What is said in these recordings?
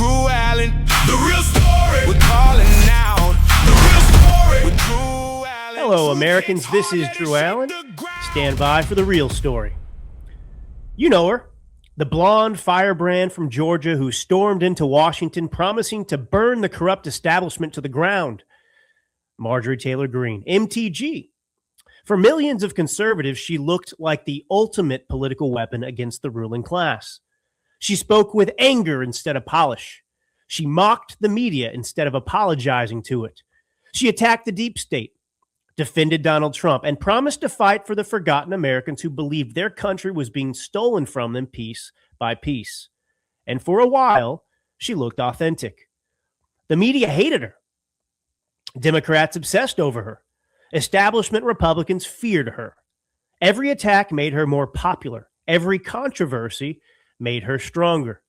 Drew Allen. The real story. We're calling now. The real story with Drew Allen. Hello, Americans. This is Drew Allen. Stand by for the real story. You know her, the blonde firebrand from Georgia who stormed into Washington promising to burn the corrupt establishment to the ground. Marjorie Taylor Greene, MTG. For millions of conservatives, she looked like the ultimate political weapon against the ruling class. She spoke with anger instead of polish. She mocked the media instead of apologizing to it. She attacked the deep state, defended Donald Trump, and promised to fight for the forgotten Americans who believed their country was being stolen from them piece by piece. And for a while, she looked authentic. The media hated her. Democrats obsessed over her. Establishment Republicans feared her. Every attack made her more popular. Every controversy made her stronger.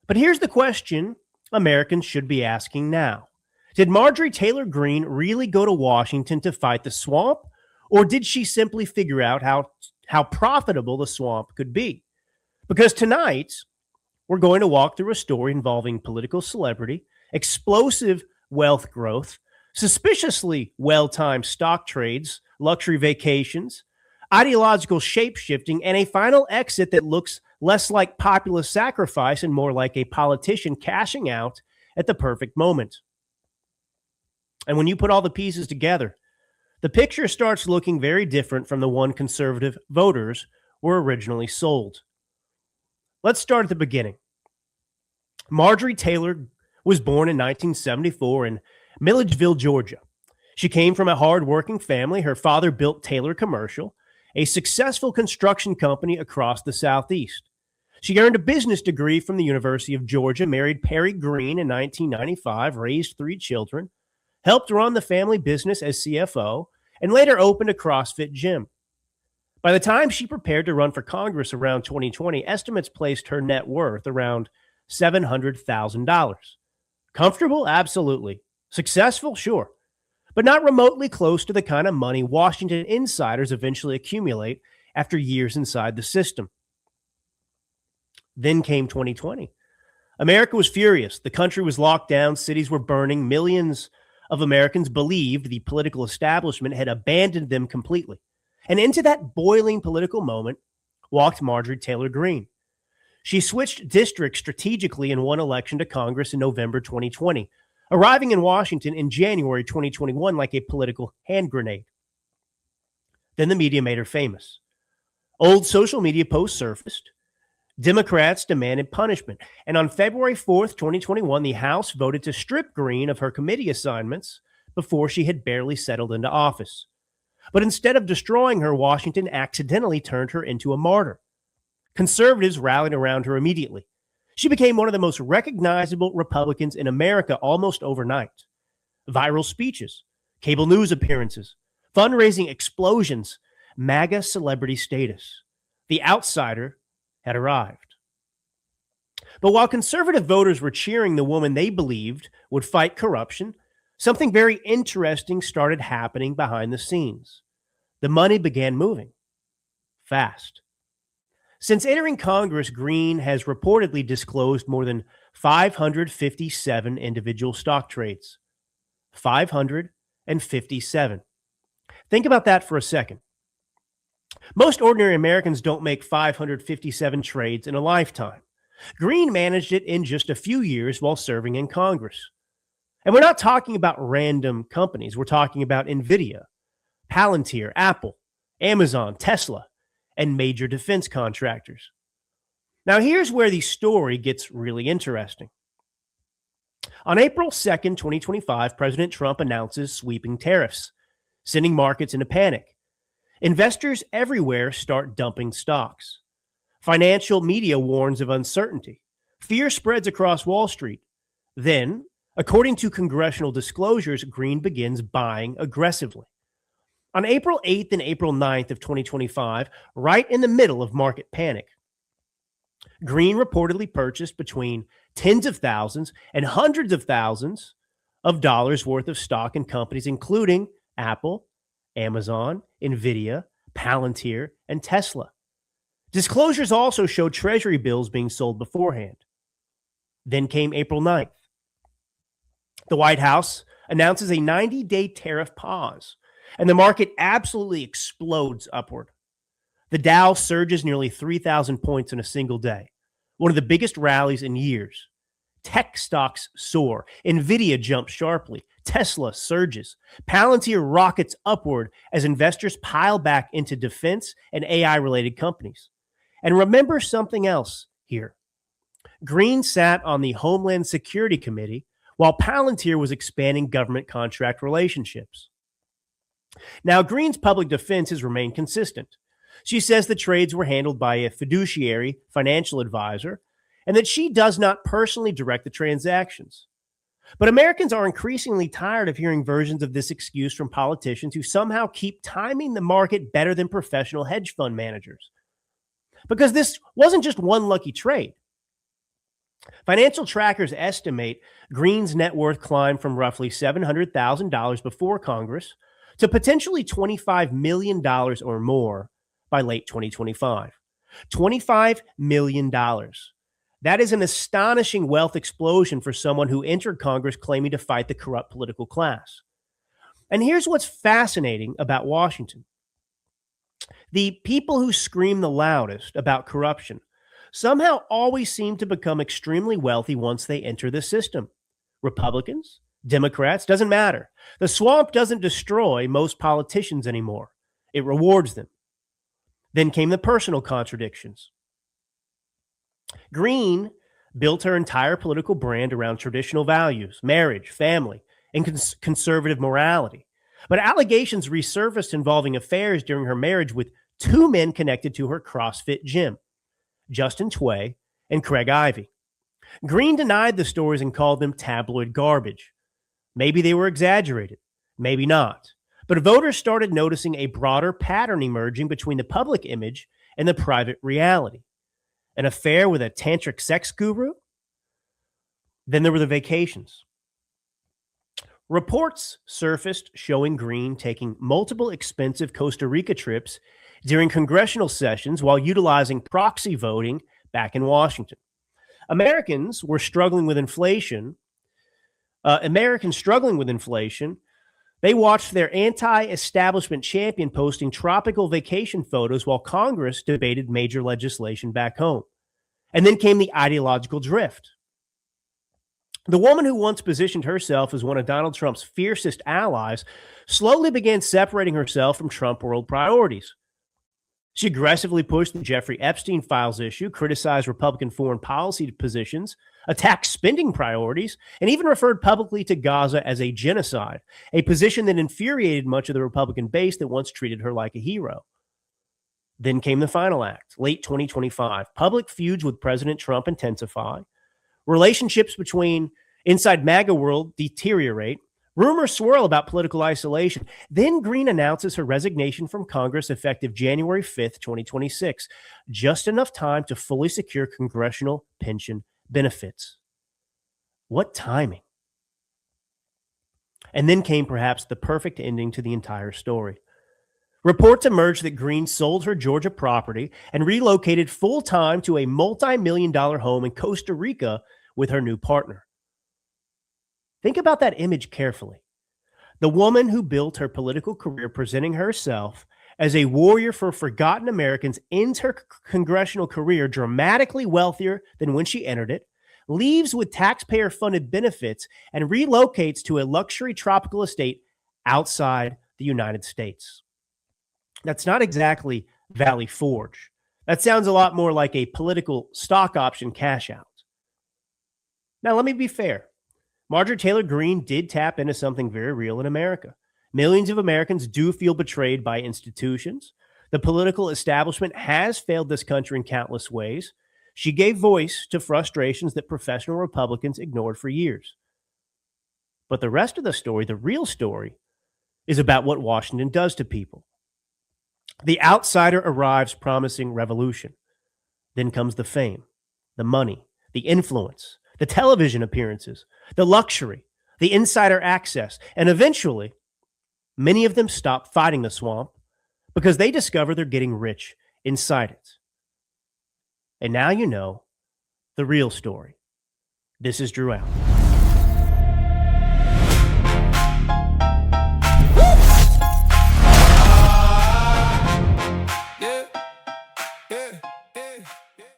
But here's the question Americans should be asking now. Did Marjorie Taylor Greene really go to Washington to fight the swamp, or did she simply figure out how profitable the swamp could be? Because tonight, we're going to walk through a story involving political celebrity, explosive wealth growth, suspiciously well-timed stock trades, luxury vacations, ideological shape-shifting, and a final exit that looks less like populist sacrifice and more like a politician cashing out at the perfect moment. And when you put all the pieces together, the picture starts looking very different from the one conservative voters were originally sold. Let's start at the beginning. Marjorie Taylor was born in 1974 in Milledgeville, Georgia. She came from a hard-working family. Her father built Taylor Commercial, a successful construction company across the Southeast. She earned a business degree from the University of Georgia, married Perry Greene in 1995, raised 3 children, helped run the family business as CFO, and later opened a CrossFit gym. By the time she prepared to run for Congress around 2020, estimates placed her net worth around $700,000. Comfortable? Absolutely. Successful? Sure. But not remotely close to the kind of money Washington insiders eventually accumulate after years inside the system. Then came 2020. America was furious. The country was locked down. Cities were burning. Millions of Americans believed the political establishment had abandoned them completely. And into that boiling political moment walked Marjorie Taylor Greene. She switched districts strategically and won election to Congress in November 2020, arriving in Washington in January 2021 like a political hand grenade. Then the media made her famous. Old social media posts surfaced. Democrats demanded punishment. And on February 4th, 2021, the House voted to strip Greene of her committee assignments before she had barely settled into office. But instead of destroying her, Washington accidentally turned her into a martyr. Conservatives rallied around her immediately. She became one of the most recognizable Republicans in America almost overnight. Viral speeches, cable news appearances, fundraising explosions, MAGA celebrity status. The outsider had arrived. But while conservative voters were cheering the woman they believed would fight corruption, something very interesting started happening behind the scenes. The money began moving fast. Since entering Congress, Greene has reportedly disclosed more than 557 individual stock trades. 557. Think about that for a second. Most ordinary Americans don't make 557 trades in a lifetime. Greene managed it in just a few years while serving in Congress. And we're not talking about random companies. We're talking about NVIDIA, Palantir, Apple, Amazon, Tesla, and major defense contractors. Now, here's where the story gets really interesting. On April 2nd, 2025, President Trump announces sweeping tariffs, sending markets into panic. Investors everywhere start dumping stocks. Financial media warns of uncertainty. Fear spreads across Wall Street. Then, according to congressional disclosures, Greene begins buying aggressively. On April 8th and April 9th of 2025, right in the middle of market panic, Greene reportedly purchased between tens of thousands and hundreds of thousands of dollars worth of stock in companies including Apple, Amazon, NVIDIA, Palantir, and Tesla. Disclosures also show treasury bills being sold beforehand. Then came April 9th. The White House announces a 90-day tariff pause, and the market absolutely explodes upward. The Dow surges nearly 3,000 points in a single day, one of the biggest rallies in years. Tech stocks soar. Nvidia jumps sharply. Tesla surges. Palantir rockets upward as investors pile back into defense and AI-related companies. And remember something else here. Greene sat on the Homeland Security Committee while Palantir was expanding government contract relationships. Now, Greene's public defense has remained consistent. She says the trades were handled by a fiduciary financial advisor and that she does not personally direct the transactions. But Americans are increasingly tired of hearing versions of this excuse from politicians who somehow keep timing the market better than professional hedge fund managers. Because this wasn't just one lucky trade. Financial trackers estimate Greene's net worth climbed from roughly $700,000 before Congress to potentially $25 million or more by late 2025. $25 million. That is an astonishing wealth explosion for someone who entered Congress claiming to fight the corrupt political class. And here's what's fascinating about Washington. The people who scream the loudest about corruption somehow always seem to become extremely wealthy once they enter the system. Republicans, Democrats, doesn't matter. The swamp doesn't destroy most politicians anymore. It rewards them. Then came the personal contradictions. Greene built her entire political brand around traditional values, marriage, family, and conservative morality. But allegations resurfaced involving affairs during her marriage with two men connected to her CrossFit gym, Justin Tway and Craig Ivey. Greene denied the stories and called them tabloid garbage. Maybe they were exaggerated, maybe not. But voters started noticing a broader pattern emerging between the public image and the private reality. An affair with a tantric sex guru? Then there were the vacations. Reports surfaced showing Greene taking multiple expensive Costa Rica trips during congressional sessions while utilizing proxy voting back in Washington. Americans struggling with inflation. They watched their anti-establishment champion posting tropical vacation photos while Congress debated major legislation back home. And then came the ideological drift. The woman who once positioned herself as one of Donald Trump's fiercest allies slowly began separating herself from Trump world priorities. She aggressively pushed the Jeffrey Epstein files issue, criticized Republican foreign policy positions, attacked spending priorities, and even referred publicly to Gaza as a genocide, a position that infuriated much of the Republican base that once treated her like a hero. Then came the final act, late 2025. Public feuds with President Trump intensify. Relationships between inside MAGA world deteriorate. Rumors swirl about political isolation. Then Greene announces her resignation from Congress effective January 5th, 2026. Just enough time to fully secure congressional pension benefits. What timing? And then came perhaps the perfect ending to the entire story. Reports emerged that Greene sold her Georgia property and relocated full-time to a multi-million-dollar home in Costa Rica with her new partner. Think about that image carefully. The woman who built her political career presenting herself as a warrior for forgotten Americans ends her congressional career dramatically wealthier than when she entered it, leaves with taxpayer-funded benefits, and relocates to a luxury tropical estate outside the United States. That's not exactly Valley Forge. That sounds a lot more like a political stock option cash out. Now, let me be fair. Marjorie Taylor Greene did tap into something very real in America. Millions of Americans do feel betrayed by institutions. The political establishment has failed this country in countless ways. She gave voice to frustrations that professional Republicans ignored for years. But the rest of the story, the real story, is about what Washington does to people. The outsider arrives promising revolution. Then comes the fame, the money, the influence, the television appearances, the luxury, the insider access, and eventually, many of them stop fighting the swamp because they discover they're getting rich inside it. And now you know the real story. This is Drew Allen.